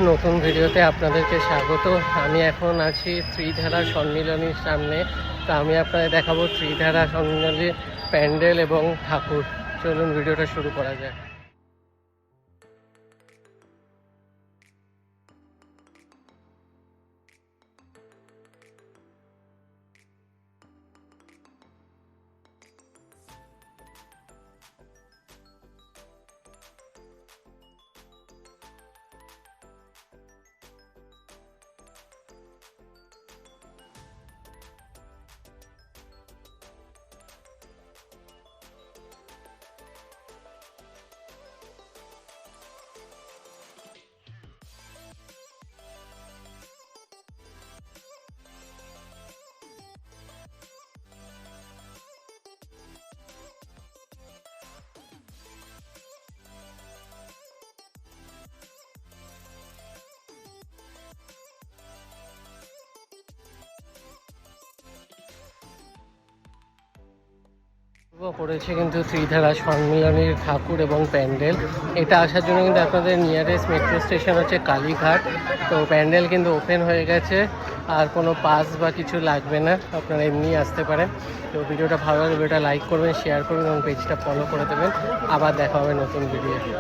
নতুন ভিডিওতে আপনাদেরকে স্বাগত। আমি এখন আছি ত্রিধারা সম্মিলনীর সামনে। তো আমি আপনাদের দেখাবো ত্রিধারা সম্মিলনীর প্যান্ডেল এবং ঠাকুর। চলুন ভিডিওটা শুরু করা যায়। পড়েছে কিন্তু ত্রিধারা সম্মিলনীর ঠাকুর এবং প্যান্ডেল। এটা আসার জন্য কিন্তু আপনাদের নিয়ারেস্ট মেট্রো স্টেশন হচ্ছে কালীঘাট। তো প্যান্ডেল কিন্তু ওপেন হয়ে গেছে, আর কোনো পাস বা কিছু লাগবে না, আপনারা এমনি আসতে পারেন। তো ভিডিওটা ভালো লাগলে ভিডিওটা লাইক করবেন, শেয়ার করবেন এবং পেজটা ফলো করে দেবেন। আবার দেখা হবে নতুন ভিডিও।